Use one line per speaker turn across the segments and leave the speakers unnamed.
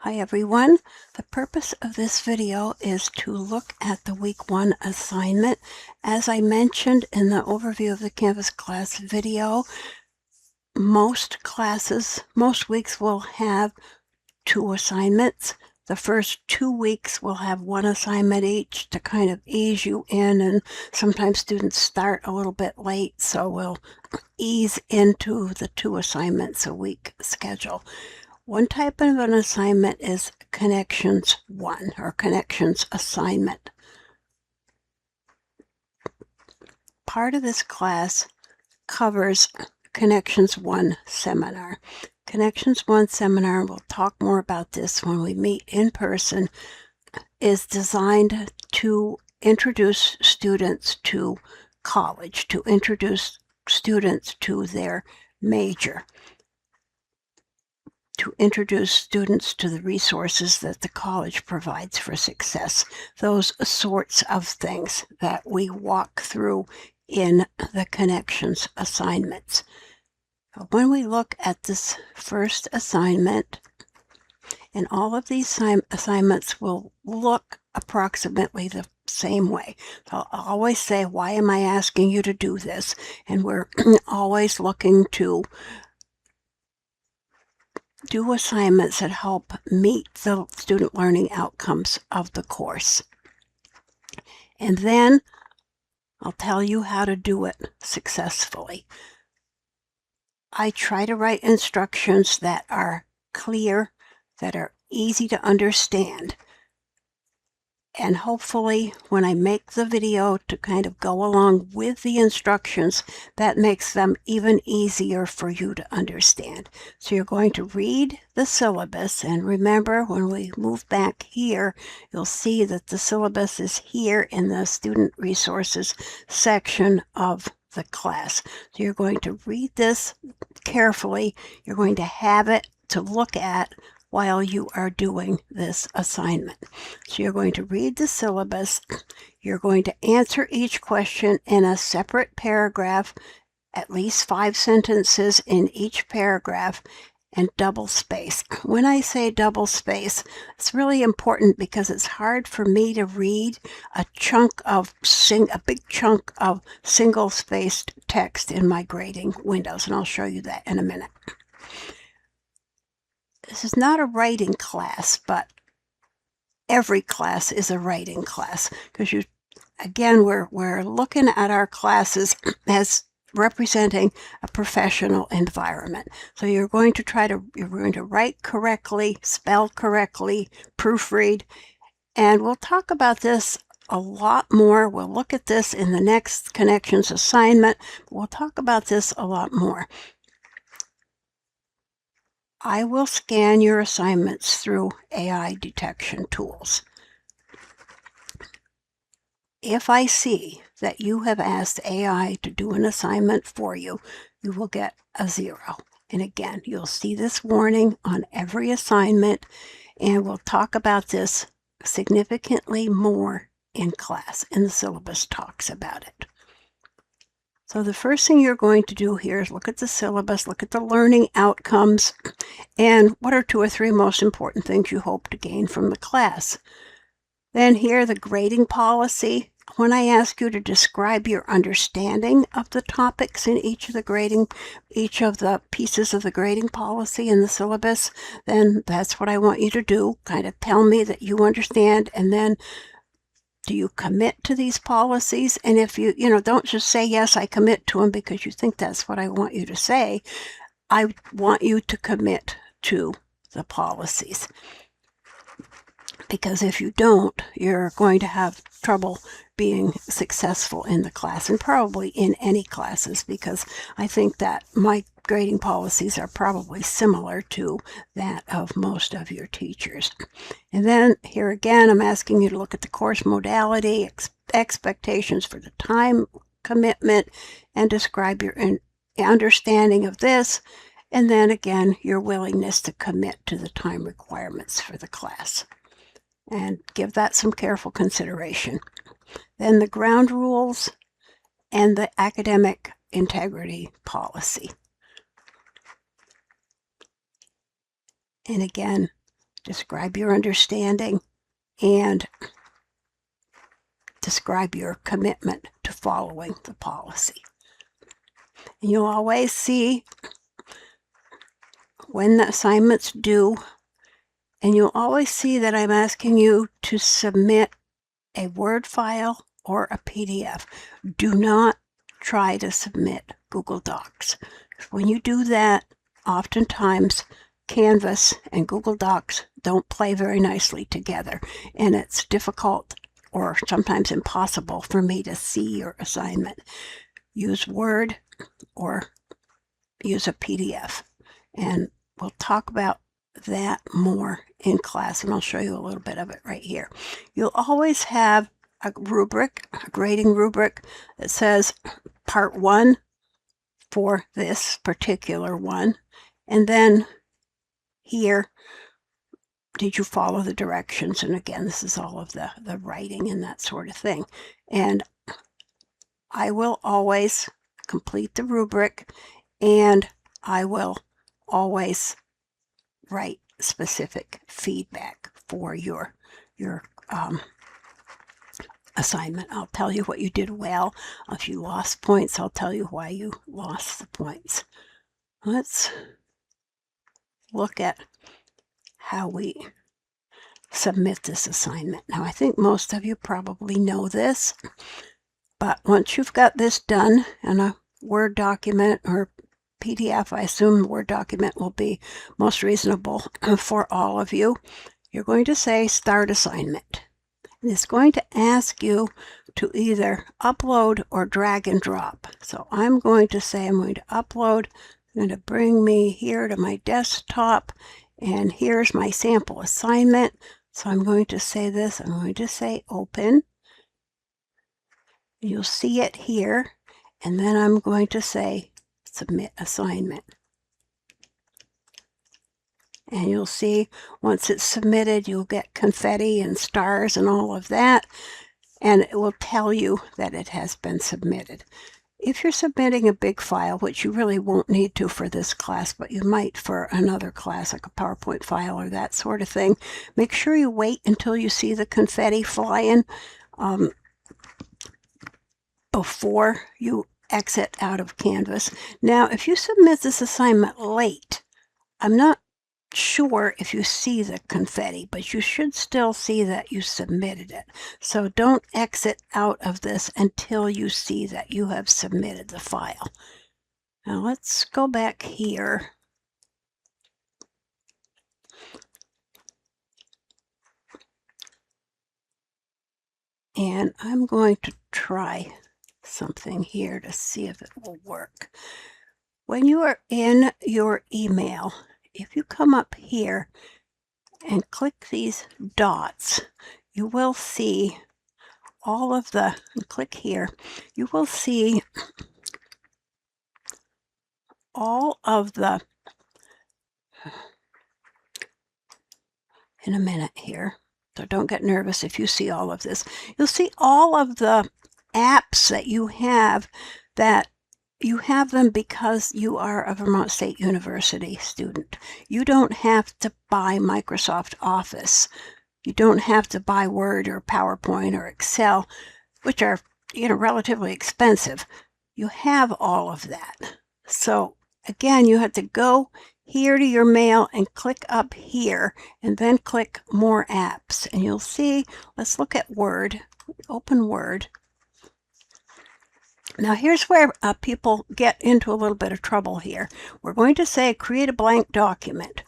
Hi everyone. The purpose of this video is to look at the week 1 assignment. As I mentioned in the overview of the Canvas class video, most weeks will have 2 assignments. The first 2 weeks will have 1 assignment each to kind of ease you in, and sometimes students start a little bit late, so we'll ease into the 2 assignments a week schedule. One type of an assignment is Connections 1 or Connections assignment. Part of this class covers Connections 1 seminar. Connections 1 seminar, and we'll talk more about this when we meet in person, is designed to introduce students to college, to introduce students to their major, to introduce students to the resources that the college provides for success, those sorts of things that we walk through in the Connections assignments. When we look at this first assignment, and all of these assignments will look approximately the same way. So I'll always say, why am I asking you to do this? And we're always looking to do assignments that help meet the student learning outcomes of the course. And then I'll tell you how to do it successfully. I try to write instructions that are clear, that are easy to understand. And hopefully, when I make the video to kind of go along with the instructions, that makes them even easier for you to understand. So you're going to read the syllabus, and remember, when we move back here, you'll see that the syllabus is here in the Student Resources section of the class. So you're going to read this carefully. You're going to have it to look at while you are doing this assignment. So you're going to read the syllabus. You're going to answer each question in a separate paragraph, at least 5 sentences in each paragraph, and double space. When I say double space, it's really important because it's hard for me to read a big chunk of single-spaced text in my grading windows, and I'll show you that in a minute. This is not a writing class, but every class is a writing class, because again, we're looking at our classes as representing a professional environment. So you're going to write correctly, spell correctly, proofread, and we'll talk about this a lot more. We'll look at this in the next Connections assignment. We'll talk about this a lot more. I will scan your assignments through AI detection tools. If I see that you have asked AI to do an assignment for you, you will get a 0. And again, you'll see this warning on every assignment, and we'll talk about this significantly more in class, and the syllabus talks about it. So the first thing you're going to do here is look at the syllabus, look at the learning outcomes, and what are 2 or 3 most important things you hope to gain from the class. Then here, the grading policy. When I ask you to describe your understanding of the topics in each of the pieces of the grading policy in the syllabus, then that's what I want you to do. Kind of tell me that you understand, and then do you commit to these policies? And if you don't just say, yes, I commit to them because you think that's what I want you to say. I want you to commit to the policies. Because if you don't, you're going to have trouble being successful in the class, and probably in any classes, because I think that my grading policies are probably similar to that of most of your teachers. And then here again, I'm asking you to look at the course modality, expectations for the time commitment, and describe your understanding of this, and then again, your willingness to commit to the time requirements for the class. And give that some careful consideration. Then the ground rules and the academic integrity policy. And again, describe your understanding, and describe your commitment to following the policy. And you'll always see when the assignment's due, and you'll always see that I'm asking you to submit a Word file or a PDF. Do not try to submit Google Docs. When you do that, oftentimes Canvas and Google Docs don't play very nicely together, and it's difficult or sometimes impossible for me to see your assignment. Use Word or use a PDF, and we'll talk about that more in class, and I'll show you a little bit of it right here. You'll always have a rubric, a grading rubric that says part 1 for this particular one, and then here, did you follow the directions? And again, this is all of the writing and that sort of thing. And I will always complete the rubric, and I will always write specific feedback for your assignment. I'll tell you what you did well. If you lost points, I'll tell you why you lost the points. Let's look at how we submit this assignment. Now, I think most of you probably know this, but once you've got this done in a Word document or PDF, I assume the Word document will be most reasonable for all of you, you're going to say Start Assignment. And it's going to ask you to either upload or drag and drop. So I'm going to say I'm going to upload. It's going to bring me here to my desktop, and here's my sample assignment. So I'm going to say this. I'm going to say Open. You'll see it here, and then I'm going to say Submit Assignment. And you'll see once it's submitted, you'll get confetti and stars and all of that, and it will tell you that it has been submitted. If you're submitting a big file, which you really won't need to for this class, but you might for another class, like a PowerPoint file or that sort of thing, make sure you wait until you see the confetti flying before you exit out of Canvas. Now, if you submit this assignment late, I'm not sure if you see the confetti, but you should still see that you submitted it. So don't exit out of this until you see that you have submitted the file. Now let's go back here. And I'm going to try something here to see if it will work. When you are in your email, if you come up here and click these dots, you will see all of the, click here, you will see all of the, in a minute here, so don't get nervous if you see all of this. You'll see all of the apps that you have them because you are a Vermont State University student. You don't have to buy Microsoft Office. You don't have to buy Word or PowerPoint or Excel, which are, relatively expensive. You have all of that. So again, you have to go here to your mail and click up here and then click More Apps. And you'll see, let's look at Word. Open Word. Now here's where people get into a little bit of trouble here. We're going to say create a blank document.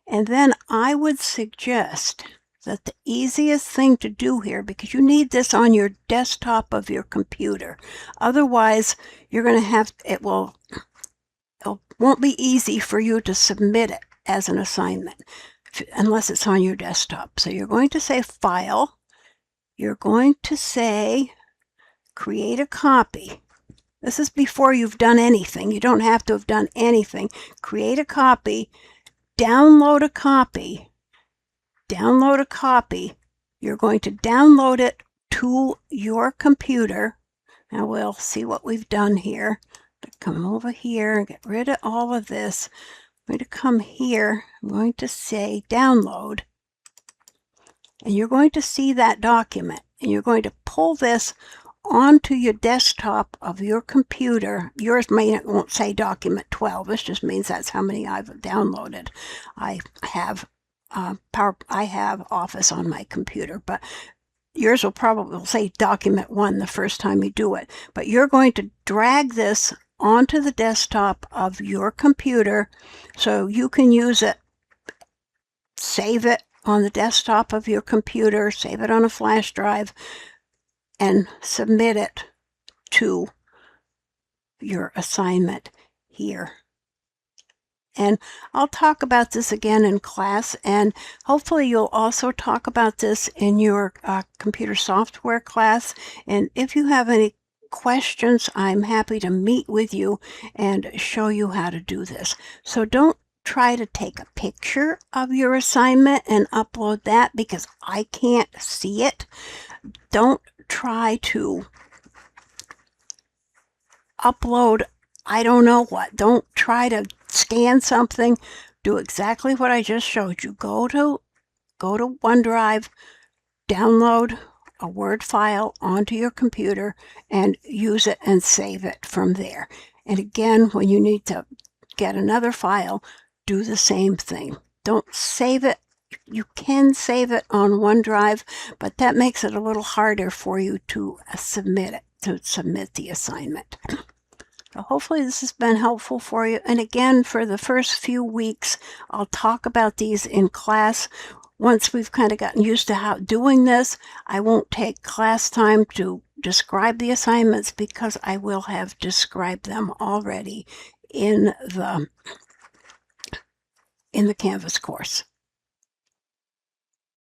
And then I would suggest that the easiest thing to do here, because you need this on your desktop of your computer. Otherwise, you're going to have, it won't be easy for you to submit it as an assignment unless it's on your desktop. So you're going to say File. You're going to say Create a copy. This is before you've done anything. You don't have to have done anything. Create a copy. Download a copy. Download a copy. You're going to download it to your computer. Now we'll see what we've done here. Come over here and get rid of all of this. I'm going to come here. I'm going to say download. And you're going to see that document. And you're going to pull this onto your desktop of your computer. Yours won't say document 12. This just means that's how many I've downloaded. I have Office on my computer, but yours will probably say document 1 the first time you do it. But you're going to drag this onto the desktop of your computer so you can use it. Save it on the desktop of your computer, save it on a flash drive, and submit it to your assignment here. And I'll talk about this again in class, and hopefully you'll also talk about this in your computer software class. And if you have any questions, I'm happy to meet with you and show you how to do this. So don't try to take a picture of your assignment and upload that because I can't see it. Don't try to upload I don't know what. Don't try to scan something. Do exactly what I just showed you. Go to OneDrive, download a Word file onto your computer and use it and save it from there. And again, when you need to get another file, do the same thing. Don't save it. You can save it on OneDrive, but that makes it a little harder for you to submit the assignment. So hopefully this has been helpful for you. And again, for the first few weeks, I'll talk about these in class. Once we've kind of gotten used to how doing this, I won't take class time to describe the assignments because I will have described them already in the Canvas course.